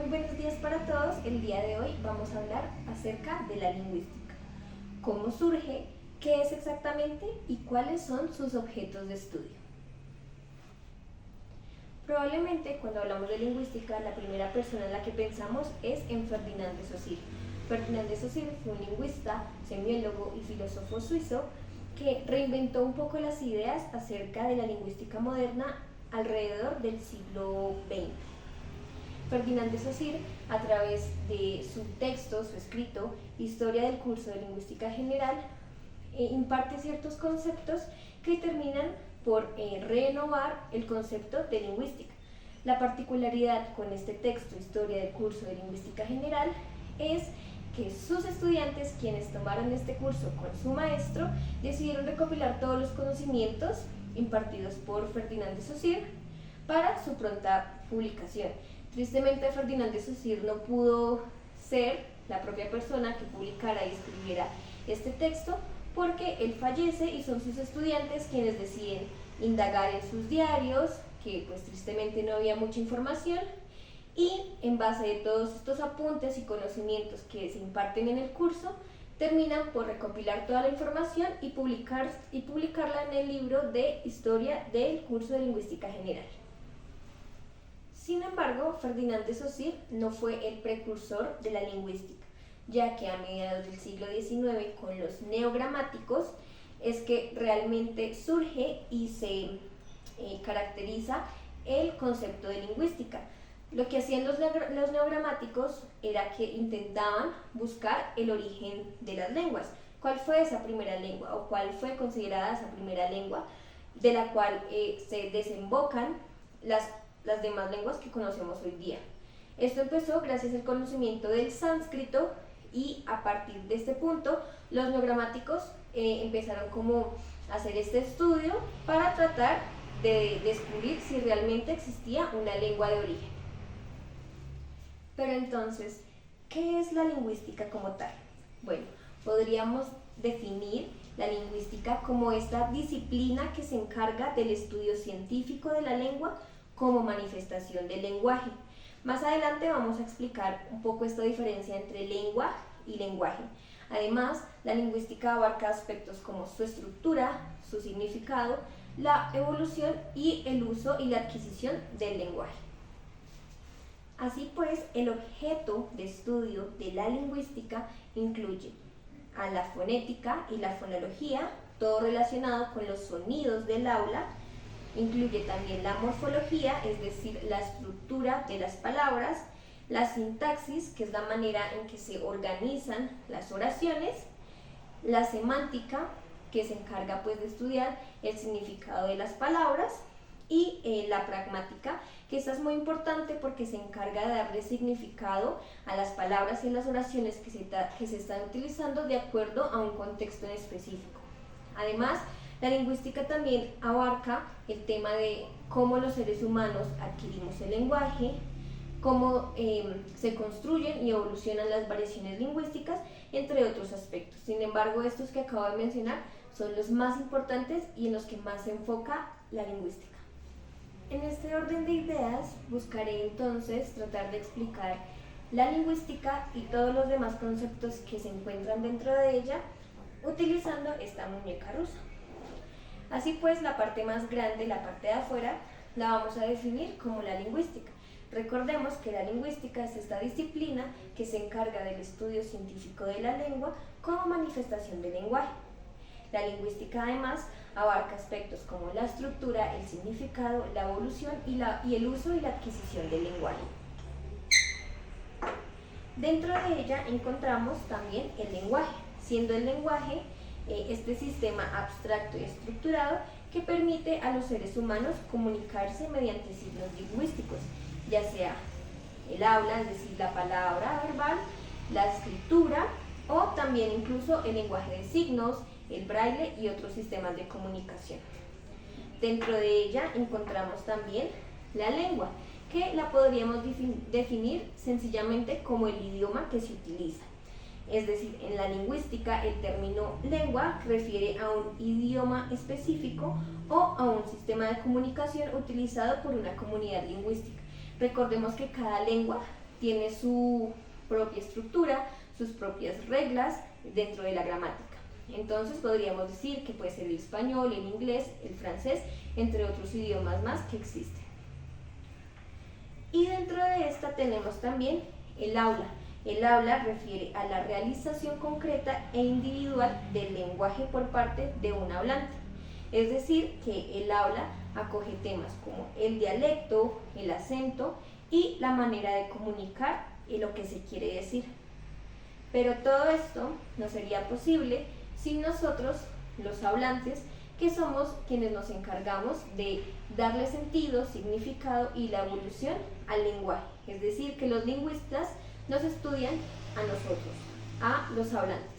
Muy buenos días para todos. El día de hoy vamos a hablar acerca de la lingüística. ¿Cómo surge? ¿Qué es exactamente? ¿Y cuáles son sus objetos de estudio? Probablemente cuando hablamos de lingüística, la primera persona en la que pensamos es en Ferdinand de Saussure. Ferdinand de Saussure fue un lingüista, semiólogo y filósofo suizo que reinventó un poco las ideas acerca de la lingüística moderna alrededor del siglo XX. Ferdinand de Saussure, a través de su texto, su escrito, Historia del curso de Lingüística General, imparte ciertos conceptos que terminan por renovar el concepto de lingüística. La particularidad con este texto, Historia del curso de Lingüística General, es que sus estudiantes, quienes tomaron este curso con su maestro, decidieron recopilar todos los conocimientos impartidos por Ferdinand de Saussure para su pronta publicación. Tristemente, Ferdinand de Saussure no pudo ser la propia persona que publicara y escribiera este texto porque él fallece y son sus estudiantes quienes deciden indagar en sus diarios, que pues tristemente no había mucha información, y en base de todos estos apuntes y conocimientos que se imparten en el curso, terminan por recopilar toda la información y publicarla en el libro de Historia del curso de Lingüística General. Sin embargo, Ferdinand de Saussure no fue el precursor de la lingüística, ya que a mediados del siglo XIX, con los neogramáticos, es que realmente surge y se caracteriza el concepto de lingüística. Lo que hacían los neogramáticos era que intentaban buscar el origen de las lenguas. ¿Cuál fue esa primera lengua o cuál fue considerada esa primera lengua de la cual se desembocan las demás lenguas que conocemos hoy día? Esto empezó gracias al conocimiento del sánscrito y a partir de este punto los neogramáticos empezaron como a hacer este estudio para tratar de descubrir si realmente existía una lengua de origen. Pero entonces, ¿qué es la lingüística como tal? Bueno, podríamos definir la lingüística como esta disciplina que se encarga del estudio científico de la lengua como manifestación del lenguaje. Más adelante vamos a explicar un poco esta diferencia entre lengua y lenguaje. Además, la lingüística abarca aspectos como su estructura, su significado, la evolución y el uso y la adquisición del lenguaje. Así pues, el objeto de estudio de la lingüística incluye a la fonética y la fonología, todo relacionado con los sonidos del aula. Incluye también la morfología, es decir, la estructura de las palabras, la sintaxis, que es la manera en que se organizan las oraciones, la semántica, que se encarga pues de estudiar el significado de las palabras, y la pragmática, que esta es muy importante porque se encarga de darle significado a las palabras y las oraciones que se están utilizando de acuerdo a un contexto en específico. Además, la lingüística también abarca el tema de cómo los seres humanos adquirimos el lenguaje, cómo se construyen y evolucionan las variaciones lingüísticas, entre otros aspectos. Sin embargo, estos que acabo de mencionar son los más importantes y en los que más se enfoca la lingüística. En este orden de ideas, buscaré entonces tratar de explicar la lingüística y todos los demás conceptos que se encuentran dentro de ella utilizando esta muñeca rusa. Así pues, la parte más grande, la parte de afuera, la vamos a definir como la lingüística. Recordemos que la lingüística es esta disciplina que se encarga del estudio científico de la lengua como manifestación del lenguaje. La lingüística además abarca aspectos como la estructura, el significado, la evolución y el uso y la adquisición del lenguaje. Dentro de ella encontramos también el lenguaje, siendo el lenguaje este sistema abstracto y estructurado que permite a los seres humanos comunicarse mediante signos lingüísticos, ya sea el habla, es decir, la palabra verbal, la escritura o también incluso el lenguaje de signos, el braille y otros sistemas de comunicación. Dentro de ella encontramos también la lengua, que la podríamos definir sencillamente como el idioma que se utiliza. Es decir, en la lingüística el término lengua refiere a un idioma específico o a un sistema de comunicación utilizado por una comunidad lingüística. Recordemos que cada lengua tiene su propia estructura, sus propias reglas dentro de la gramática. Entonces podríamos decir que puede ser el español, el inglés, el francés, entre otros idiomas más que existen. Y dentro de esta tenemos también el aula. El aula refiere a la realización concreta e individual del lenguaje por parte de un hablante. Es decir, que el aula acoge temas como el dialecto, el acento y la manera de comunicar y lo que se quiere decir. Pero todo esto no sería posible sin nosotros, los hablantes, que somos quienes nos encargamos de darle sentido, significado y la evolución al lenguaje. Es decir, que los lingüistas nos estudian a nosotros, a los hablantes.